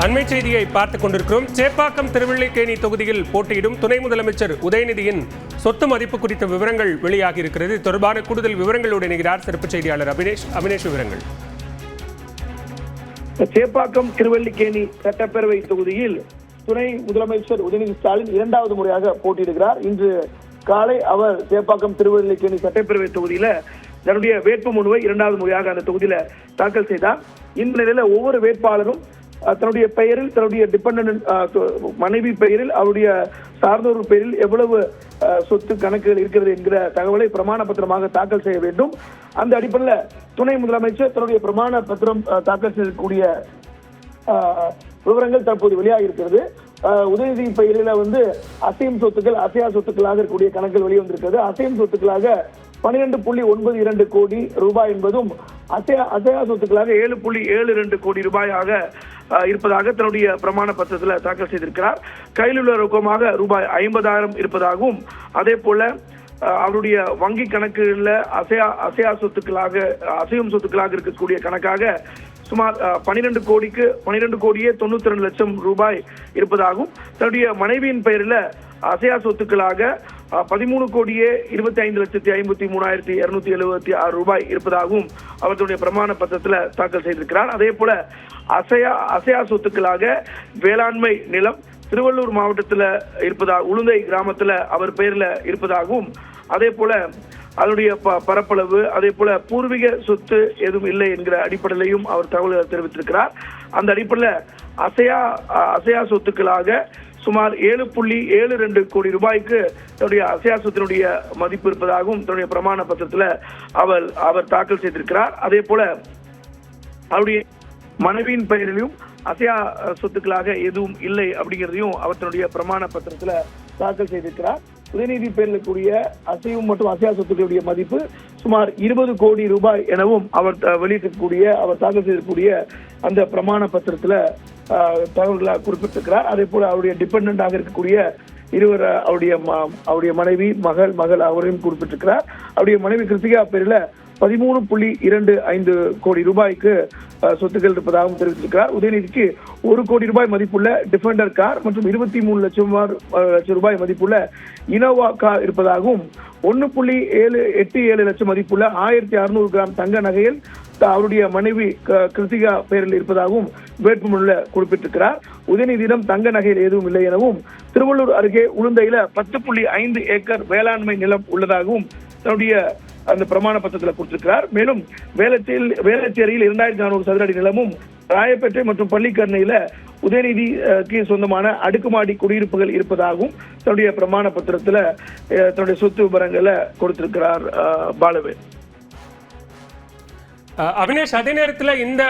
அண்மை செய்தியை பார்த்துக் கொண்டிருக்கிறோம். சேப்பாக்கம் திருவல்லிக்கேணி தொகுதியில் போட்டியிடும் துணை முதலமைச்சர் உதயநிதியின் சொத்து மதிப்பு குறித்த விவரங்கள் வெளியாகி இருக்கிறது. தொடர்பான கூடுதல் விவரங்களோடு இணைகிறார் சிறப்பு செய்தியாளர் அபினேஷ். விவரங்கள். சேப்பாக்கம் திருவல்லிக்கேணி சட்டப்பேரவை தொகுதியில் துணை முதலமைச்சர் உதயநிதி ஸ்டாலின் இரண்டாவது முறையாக போட்டியிடுகிறார். இன்று காலை அவர் சேப்பாக்கம் திருவல்லிக்கேணி சட்டப்பேரவை தொகுதியில தன்னுடைய வேட்புமனுவை இரண்டாவது முறையாக அந்த தொகுதியில தாக்கல் செய்தார். இந்த நிலையில ஒவ்வொரு வேட்பாளரும் தன்னுடைய பெயரில், தன்னுடைய டிபெண்டன்ட் மனைவி பெயரில், அவருடைய சார்ந்தோர் பெயரில் எவ்வளவு சொத்து கணக்குகள் இருக்கிறது என்கிற தகவலை பிரமாண பத்திரமாக தாக்கல் செய்ய வேண்டும். அந்த அடிப்படையில் துணை முதலமைச்சர் தன்னுடைய பிரமாண பத்திரம் தாக்கல் செய்யக்கூடிய விவரங்கள் தற்போது வெளியாக இருக்கிறது. உதயநிதி பெயரில் அசையும் சொத்துக்கள், அசையா சொத்துக்களாக இருக்கக்கூடிய கணக்குகள் வெளிவந்திருக்கிறது. அசையும் சொத்துக்களாக 12.92 கோடி ரூபாய் என்பதும் அசையா சொத்துக்களாக 7.72 கோடி ரூபாயாக இருப்பதாக தன்னுடைய பிரமாண பத்திரத்தில் தாக்கல் செய்திருக்கிறார். கையில் உள்ள ரொக்கமாக ரூபாய் 50,000 இருப்பதாகவும், அதே போல அவருடைய வங்கி கணக்குகளில் அசையும் சொத்துக்களாக இருக்கக்கூடிய கணக்காக சுமார் 12 கோடியே 92 லட்சம் ரூபாய் இருப்பதாகவும், தன்னுடைய மனைவியின் பெயரில் அசையா சொத்துக்களாக 13,25,53,276 ரூபாய் இருப்பதாகவும் அவர்களுடைய பிரமாண பத்திரத்தில் தாக்கல் செய்திருக்கிறார். அதே போல அசையா சொத்துக்களாக வேளாண்மை நிலம் திருவள்ளூர் மாவட்டத்தில் இருப்பதாக, உளுந்தை கிராமத்தில் அவர் பெயரில் இருப்பதாகவும், அதே போல அதனுடைய பரப்பளவு, அதே போல பூர்வீக சொத்து எதுவும் இல்லை என்கிற அடிப்படையிலையும் அவர் தகவல்களை தெரிவித்திருக்கிறார். அந்த அடிப்படையில் அசையா சொத்துக்களாக சுமார் 7.72 கோடி ரூபாய்க்கு தன்னுடைய அசையா சொத்தினுடைய மதிப்பு இருப்பதாகவும் தன்னுடைய பிரமாண பத்திரத்தில் அவர் தாக்கல் செய்திருக்கிறார். அதே போல அவருடைய மனைவியின் பெயரிலும் அசையா சொத்துக்களாக எதுவும் இல்லை அப்படிங்கிறதையும் அவர் தன்னுடைய பிரமாண பத்திரத்தில் தாக்கல் செய்திருக்கிறார். உதயநிதி பெயரில் கூடிய அசையும் மற்றும் அசையா சொத்துக்களுடைய மதிப்பு சுமார் 20 கோடி ரூபாய் எனவும் அவர் தாக்கல் செய்யக்கூடிய அந்த பிரமாண பத்திரத்தில் தகவல்களாக குறிப்பிட்டிருக்கிறார். அதே போல அவருடைய டிபெண்டன்டாக இருக்கக்கூடிய இருவர், அவருடைய மனைவி, மகள் அவரையும் குறிப்பிட்டிருக்கிறார். அவருடைய மனைவி கிருத்திகா பேரில் 13.25 கோடி ரூபாய்க்கு சொத்துக்கள் இருப்பதாகவும் தெரிவித்திருக்கிறார். உதயநிதிக்கு 1 கோடி ரூபாய் மதிப்புள்ள டிஃபெண்டர் கார் மற்றும் 23 லட்சம் ரூபாய் மதிப்புள்ள இனோவா கார் இருப்பதாகவும், 1.87 லட்சம் மதிப்புள்ள 1600 கிராம் தங்க நகையில் அவருடைய மனைவி கிருத்திகா பெயரில் இருப்பதாகவும் வேட்புமனுவில் குறிப்பிட்டிருக்கிறார். உதயநிதியிடம் தங்க நகையில் எதுவும் இல்லை எனவும், திருவள்ளூர் அருகே உளுந்தையில 10.5 ஏக்கர் வேளாண்மை நிலம் உள்ளதாகவும் தன்னுடைய அந்த பிரமாண பத்திரத்தில் கொடுத்திருக்கிறார். மேலும் வேளச்சேரியில் 2400 சதுர அடி நிலமும், ராயப்பேட்டை மற்றும் பள்ளிக்கரணையில உதயநிதிக்கு சொந்தமான அடுக்குமாடி குடியிருப்புகள் இருப்பதாகவும் தன்னுடைய பிரமாண பத்திரத்தில் தன்னுடைய சொத்து விவரங்களை கொடுத்திருக்கிறார். பாலவே. அபினேஷ், அதே நேரத்தில் இந்த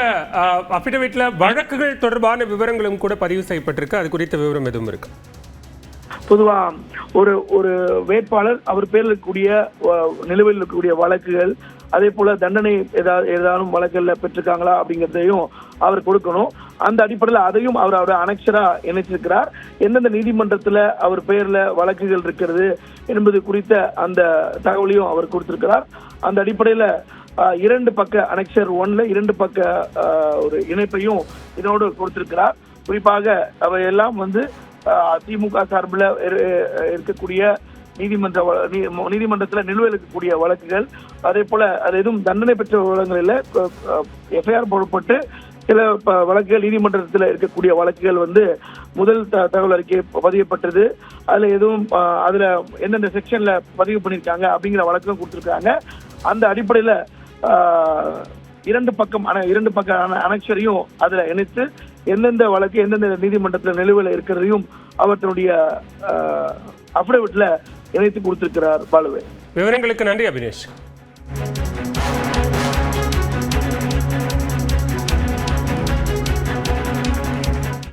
அபிடவிட்ல வழக்குகள் தொடர்பான விவரங்களும் கூட பதிவு செய்யப்பட்டிருக்கு. அது குறித்த விவரம் எதுவும் இருக்கு? பொதுவா ஒரு வேட்பாளர் அவர் பேரில் இருக்கக்கூடிய நிலுவையில் இருக்கக்கூடிய வழக்குகள், அதே போல தண்டனை ஏதாவது வழக்குகள்ல பெற்றிருக்காங்களா அப்படிங்கிறதையும் அவர் கொடுக்கணும். அந்த அடிப்படையில் அதையும் அவர் அனெக்சரா இணைச்சிருக்கிறார். எந்தெந்த நீதிமன்றத்துல அவர் பெயர்ல வழக்குகள் இருக்கிறது என்பது குறித்த அந்த தகவலையும் அவர் கொடுத்திருக்கிறார். அந்த அடிப்படையில 2 பக்க அனெக்சர் 1ல 2 பக்க ஒரு இணைப்பையும் இதனோடு கொடுத்திருக்கிறார். குறிப்பாக அவையெல்லாம் திமுக சார்பில் இருக்கக்கூடிய நீதிமன்றத்தில் நிலுவையில் இருக்கக்கூடிய வழக்குகள், அதே போல அது எதுவும் தண்டனை பெற்ற வழக்குகளில் எஃப்ஐஆர் போடப்பட்டு சில வழக்குகள் நீதிமன்றத்தில் இருக்கக்கூடிய வழக்குகள் முதல் தகவல் அறிக்கை பதியப்பட்டது, அதுல எந்தெந்த செக்ஷன்ல பதிவு பண்ணியிருக்காங்க அப்படிங்கிற வழக்கும் கொடுத்திருக்காங்க. அந்த அடிப்படையில 2 பக்க அனெக்சரையும் அதுல இணைத்து எந்தெந்த வழக்கு எந்தெந்த நீதிமன்றத்தில் நிலுவையில் இருக்கிறதையும் அவர் தன்னுடைய அபிடவிட்ல இணைத்து கொடுத்திருக்கிறார். பாலுவே. விவரங்களுக்கு நன்றி அபினேஷ்.